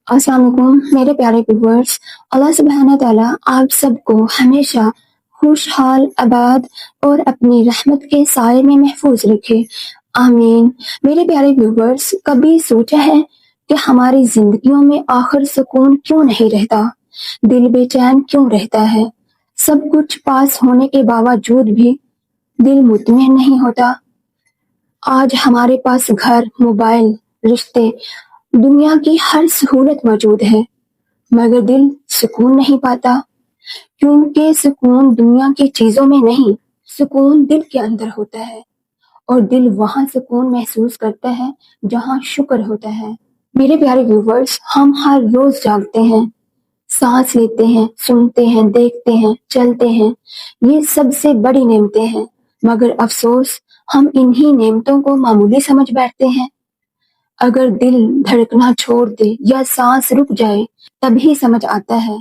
अस्सलाम वालेकुम मेरे प्यारे व्यूवर्स। अल्लाह सुब्हाना ताला आप सबको हमेशा खुशहाल आबाद और अपनी रहमत के साए में महफूज रखे, आमीन। मेरे प्यारे व्यूवर्स, कभी सोचा है कि हमारी जिंदगियों में आखिर सुकून क्यों नहीं रहता? दिल बेचैन क्यों रहता है? सब कुछ पास होने के बावजूद भी दिल मुतमईन नहीं होता। आज हमारे पास घर, मोबाइल, रिश्ते, दुनिया की हर सहूलत मौजूद है, मगर दिल सुकून नहीं पाता। क्योंकि सुकून दुनिया की चीजों में नहीं, सुकून दिल के अंदर होता है। और दिल वहां सुकून महसूस करता है जहां शुक्र होता है। मेरे प्यारे व्यूवर्स, हम हर रोज जागते हैं, सांस लेते हैं, सुनते हैं, देखते हैं, चलते हैं। ये सबसे बड़ी नेमतें हैं, मगर अफसोस हम इन्हीं नेमतों को मामूली समझ बैठते हैं। अगर दिल धड़कना छोड़ दे या सांस रुक जाए, तभी समझ आता है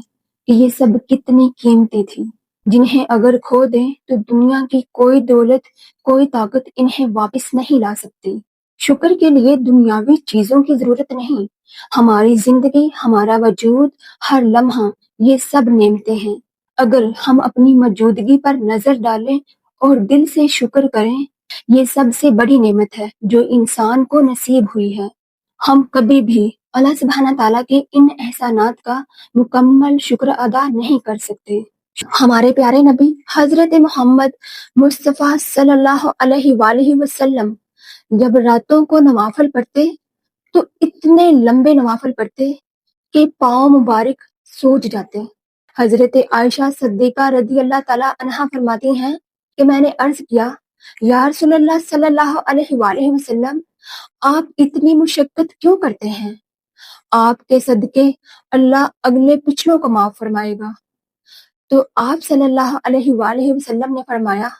कि ये सब कितनी कीमती थी, जिन्हें अगर खो दें तो दुनिया की कोई दौलत, कोई ताकत इन्हें वापस नहीं ला सकती। शुक्र के लिए दुनियावी चीजों की जरूरत नहीं, हमारी जिंदगी, हमारा वजूद, हर लम्हा, ये सब नेमते हैं। अगर हम अपनी मौजूदगी पर नजर डालें और दिल से शुक्र करें, ये सबसे बड़ी नेमत है जो इंसान को नसीब हुई है। हम कभी भी अल्लाह सुब्हाना ताला के इन एहसानात का मुकम्मल शुक्र अदा नहीं कर सकते। हमारे प्यारे नबी हजरत मोहम्मद मुस्तफ़ा सल्लल्लाहु अलैहि वसल्लम जब रातों को नवाफिल पढ़ते तो इतने लंबे नवाफिल पढ़ते कि पाँव मुबारक सूज जाते। हजरत आयशा सिद्दीका रदी अल्लाह ताला अन्हा फरमाती हैं कि मैंने अर्ज किया, या रसूलल्लाह सल्लल्लाहु अलैहि वसल्लम, आप इतनी मुशक्कत क्यों करते हैं? आपके सदके अल्लाह अगले पिछलों को माफ फरमाएगा। तो आप सल्लल्लाहु अलैहि वसल्लम ने फरमाया,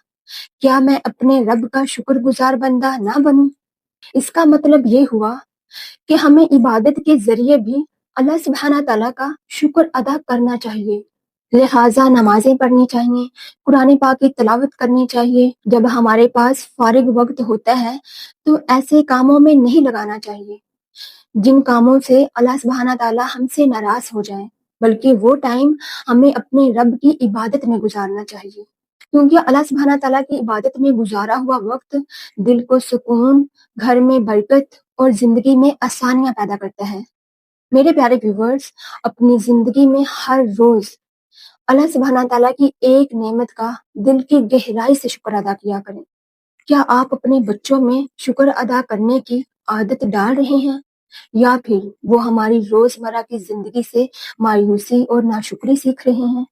क्या मैं अपने रब का शुक्रगुजार बंदा ना बनूं? इसका मतलब ये हुआ कि हमें इबादत के जरिए भी अल्लाह सुब्हाना ताला का शुक्र अदा करना चाहिए। लिहाजा नमाजें पढ़नी चाहिए, कुरान पाक की तिलावत करनी चाहिए। जब हमारे पास फारिग वक्त होता है तो ऐसे कामों में नहीं लगाना चाहिए जिन कामों से अल्लाह सुब्हाना ताला हमसे नाराज हो जाए, बल्कि वो टाइम हमें अपने रब की इबादत में गुजारना चाहिए। क्योंकि अल्लाह सुब्हाना ताला की इबादत में गुजारा हुआ वक्त दिल को सुकून, घर में बरकत और जिंदगी में आसानियां पैदा करता है। मेरे प्यारे व्यूवर्स, अपनी जिंदगी में हर रोज अल्लाह सुब्हाना ताला की एक नेमत का दिल की गहराई से शुक्र अदा किया करें। क्या आप अपने बच्चों में शुक्र अदा करने की आदत डाल रहे हैं, या फिर वो हमारी रोजमर्रा की जिंदगी से मायूसी और नाशुक्री सीख रहे हैं?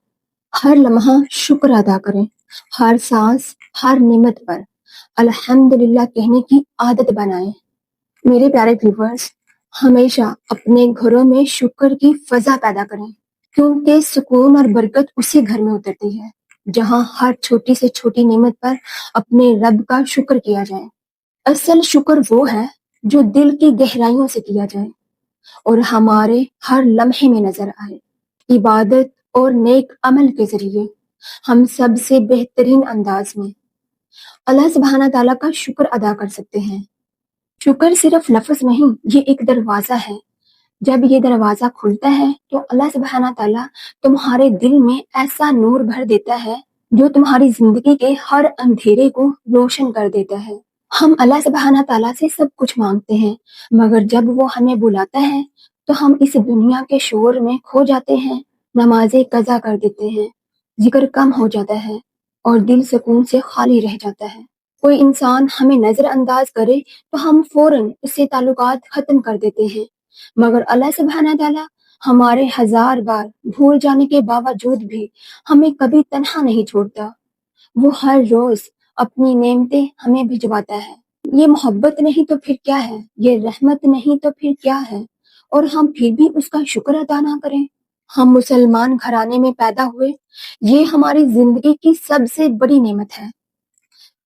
हर लम्हा शुक्र अदा करें, हर सांस, हर नेमत पर अल्हम्दुलिल्लाह कहने की आदत बनाएं। मेरे प्यारे व्यूवर्स, हमेशा अपने घरों में शुक्र की फजा पैदा करें, क्योंकि सुकून और बरकत उसी घर में उतरती है जहां हर छोटी से छोटी नेमत पर अपने रब का शुक्र किया जाए। असल शुक्र वो है जो दिल की गहराइयों से किया जाए और हमारे हर लम्हे में नजर आए। इबादत और नेक अमल के जरिए हम सबसे बेहतरीन अंदाज में अल्लाह सुब्हाना ताला का शुक्र अदा कर सकते हैं। शुक्र सिर्फ लफ्ज नहीं, ये एक दरवाजा है। जब ये दरवाजा खुलता है तो अल्लाह सुब्हाना ताला तुम्हारे दिल में ऐसा नूर भर देता है जो तुम्हारी जिंदगी के हर अंधेरे को रोशन कर देता है। हम अल्लाह सुब्हाना ताला से सब कुछ मांगते हैं, मगर जब वो हमें बुलाता है तो हम इस दुनिया के शोर में खो जाते हैं, नमाजें कज़ा कर देते हैं, जिक्र कम हो जाता है और दिल सुकून से खाली रह जाता है। कोई इंसान हमें नजरअंदाज करे तो हम फौरन उससे ताल्लुकात खत्म कर देते हैं, मगर अल्लाह सुब्हाना ताला हमारे हजार बार भूल जाने के बावजूद भी हमें कभी तन्हा नहीं छोड़ता। वो हर रोज अपनी नेमतें हमें भिजवाता है। ये मोहब्बत नहीं तो फिर क्या है? ये रहमत नहीं तो फिर क्या है? और हम फिर भी उसका शुक्र अदा ना करें। हम मुसलमान घराने में पैदा हुए, ये हमारी जिंदगी की सबसे बड़ी नेमत है।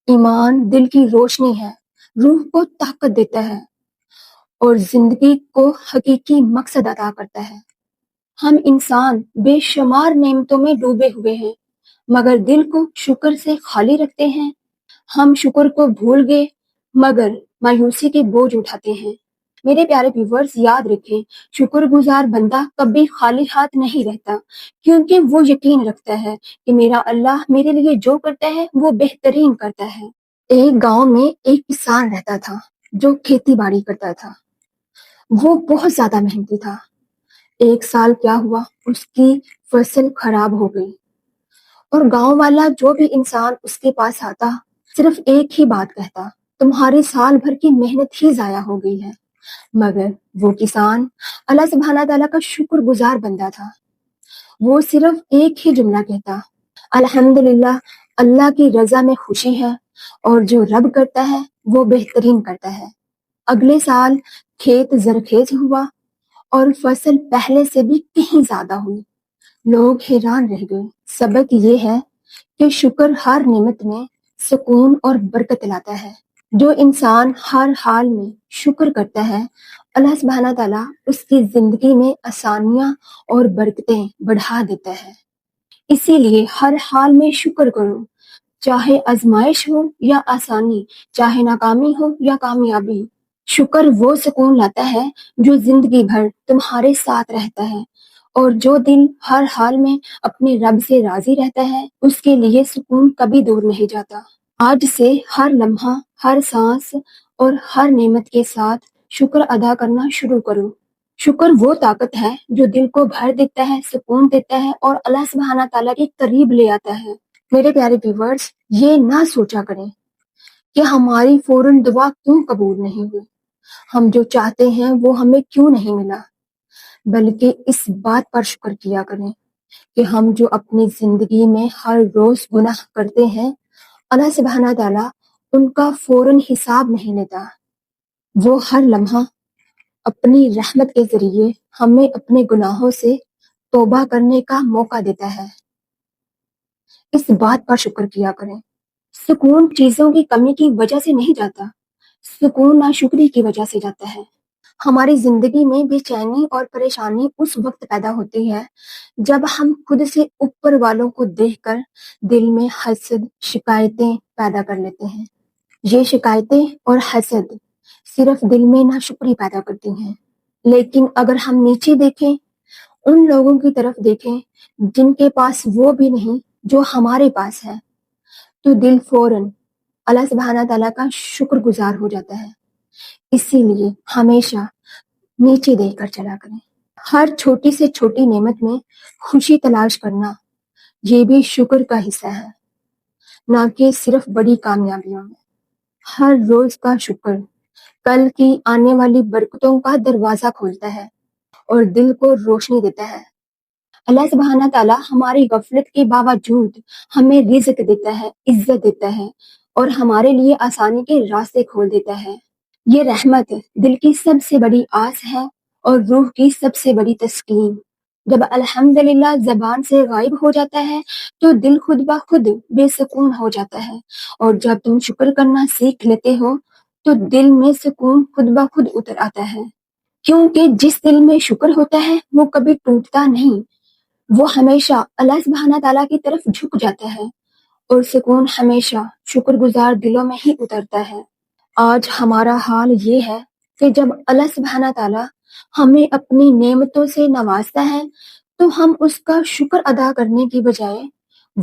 ईमान दिल की रोशनी है, रूह को ताकत देता है और जिंदगी को हकीकी मकसद अता करता है। हम इंसान बेशुमार नेमतों में डूबे हुए हैं, मगर दिल को शुक्र से खाली रखते हैं। हम शुक्र को भूल गए, मगर मायूसी के बोझ उठाते हैं। میرے پیارے ویورز، یاد رکھیں، شکر گزار بندہ کبھی خالی ہاتھ نہیں رہتا، کیونکہ وہ یقین رکھتا ہے کہ میرا اللہ میرے لیے جو کرتا ہے وہ بہترین کرتا ہے۔ ایک گاؤں میں ایک کسان رہتا تھا جو کھیتی باڑی کرتا تھا۔ وہ بہت زیادہ محنتی تھا۔ ایک سال کیا ہوا، اس کی فصل خراب ہو گئی اور گاؤں والا جو بھی انسان اس کے پاس آتا صرف ایک ہی بات کہتا، تمہاری سال بھر کی محنت ہی ضائع ہو گئی ہے۔ مگر وہ کسان اللہ سبحانہ تعالیٰ کا شکر گزار بندہ تھا۔ وہ صرف ایک ہی جملہ کہتا، الحمدللہ، اللہ کی رضا میں خوشی ہے اور جو رب کرتا ہے وہ بہترین کرتا ہے۔ اگلے سال کھیت زرخیز ہوا اور فصل پہلے سے بھی کہیں زیادہ ہوئی۔ لوگ حیران رہ گئے۔ سبق یہ ہے کہ شکر ہر نعمت میں سکون اور برکت لاتا ہے۔ جو انسان ہر حال میں شکر کرتا ہے، اللہ سبحانہ تعالیٰ اس کی زندگی میں آسانیاں اور برکتیں بڑھا دیتا ہے۔ اسی لیے ہر حال میں شکر کرو، چاہے آزمائش ہو یا آسانی، چاہے ناکامی ہو یا کامیابی۔ شکر وہ سکون لاتا ہے جو زندگی بھر تمہارے ساتھ رہتا ہے، اور جو دل ہر حال میں اپنے رب سے راضی رہتا ہے اس کے لیے سکون کبھی دور نہیں جاتا۔ آج سے ہر لمحہ، ہر سانس اور ہر نعمت کے ساتھ شکر ادا کرنا شروع کرو۔ شکر وہ طاقت ہے جو دل کو بھر دیتا ہے، سکون دیتا ہے اور اللہ سبحانہ تعالیٰ کے قریب لے آتا ہے۔ میرے پیارے ویورز، یہ نہ سوچا کریں کہ ہماری فوراً دعا کیوں قبول نہیں ہوئی، ہم جو چاہتے ہیں وہ ہمیں کیوں نہیں ملا، بلکہ اس بات پر شکر کیا کریں کہ ہم جو اپنی زندگی میں ہر روز گناہ کرتے ہیں، اللہ سبحانہ تعالیٰ ان کا فوراً حساب نہیں لیتا۔ وہ ہر لمحہ اپنی رحمت کے ذریعے ہمیں اپنے گناہوں سے توبہ کرنے کا موقع دیتا ہے۔ اس بات پر شکر کیا کریں۔ سکون چیزوں کی کمی کی وجہ سے نہیں جاتا، سکون ناشکری کی وجہ سے جاتا ہے۔ ہماری زندگی میں بے چینی اور پریشانی اس وقت پیدا ہوتی ہے جب ہم خود سے اوپر والوں کو دیکھ کر دل میں حسد، شکایتیں پیدا کر لیتے ہیں۔ یہ شکایتیں اور حسد صرف دل میں ناشکری پیدا کرتی ہیں۔ لیکن اگر ہم نیچے دیکھیں، ان لوگوں کی طرف دیکھیں جن کے پاس وہ بھی نہیں جو ہمارے پاس ہے، تو دل فوراً اللہ سبحانہ تعالیٰ کا شکر گزار ہو جاتا ہے۔ اسی لیے ہمیشہ نیچے دیکھ کر چلا کریں۔ ہر چھوٹی سے چھوٹی نعمت میں خوشی تلاش کرنا، یہ بھی شکر کا حصہ ہے، نہ کہ صرف بڑی کامیابیوں میں۔ ہر روز کا شکر کل کی آنے والی برکتوں کا دروازہ کھولتا ہے اور دل کو روشنی دیتا ہے۔ اللہ سبحانہ تعالیٰ ہماری غفلت کے باوجود ہمیں رزق دیتا ہے، عزت دیتا ہے اور ہمارے لیے آسانی کے راستے کھول دیتا ہے۔ یہ رحمت دل کی سب سے بڑی آس ہے اور روح کی سب سے بڑی تسکین۔ جب الحمدللہ زبان سے غائب ہو جاتا ہے تو دل خود بخود بے سکون ہو جاتا ہے، اور جب تم شکر کرنا سیکھ لیتے ہو تو دل میں سکون خود بخود اتر آتا ہے، کیونکہ جس دل میں شکر ہوتا ہے وہ کبھی ٹوٹتا نہیں، وہ ہمیشہ اللہ سبحانہ تعالیٰ کی طرف جھک جاتا ہے، اور سکون ہمیشہ شکر گزار دلوں میں ہی اترتا ہے۔ آج ہمارا حال یہ ہے کہ جب اللہ سبحانہ تعالیٰ ہمیں اپنی نعمتوں سے نوازتا ہے تو ہم اس کا شکر ادا کرنے کی بجائے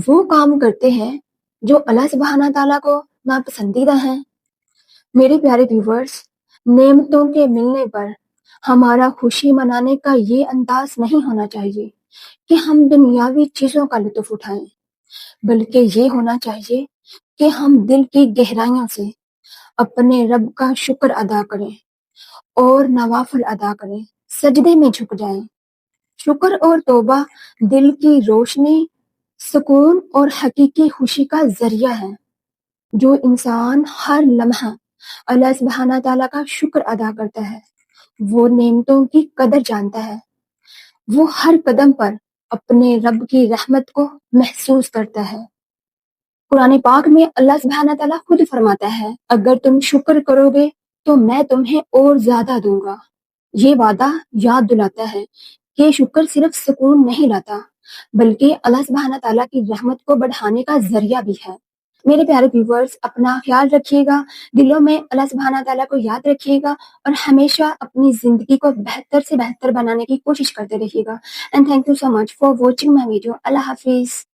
وہ کام کرتے ہیں جو اللہ سبحانہ تعالیٰ کو ناپسندیدہ ہیں۔ میرے پیارے ویورز، نعمتوں کے ملنے پر ہمارا خوشی منانے کا یہ انداز نہیں ہونا چاہیے کہ ہم دنیاوی چیزوں کا لطف اٹھائیں، بلکہ یہ ہونا چاہیے کہ ہم دل کی گہرائیوں سے اپنے رب کا شکر ادا کریں اور نوافل ادا کریں، سجدے میں جھک جائیں۔ شکر اور توبہ دل کی روشنی، سکون اور حقیقی خوشی کا ذریعہ ہے۔ جو انسان ہر لمحہ اللہ سبحانہ تعالیٰ کا شکر ادا کرتا ہے وہ نعمتوں کی قدر جانتا ہے، وہ ہر قدم پر اپنے رب کی رحمت کو محسوس کرتا ہے۔ قرآن پاک میں اللہ سبحانہ تعالیٰ خود فرماتا ہے، اگر تم شکر کرو گے تو میں تمہیں اور زیادہ دوں گا۔ یہ وعدہ یاد دلاتا ہے کہ شکر صرف سکون نہیں لاتا، بلکہ اللہ سبحانہ تعالیٰ کی رحمت کو بڑھانے کا ذریعہ بھی ہے۔ میرے پیارے ویورز، اپنا خیال رکھیے گا، دلوں میں اللہ سبحانہ تعالیٰ کو یاد رکھیے گا، اور ہمیشہ اپنی زندگی کو بہتر سے بہتر بنانے کی کوشش کرتے رہیے گا. And thank you so much for watching my video. اللہ حافظ.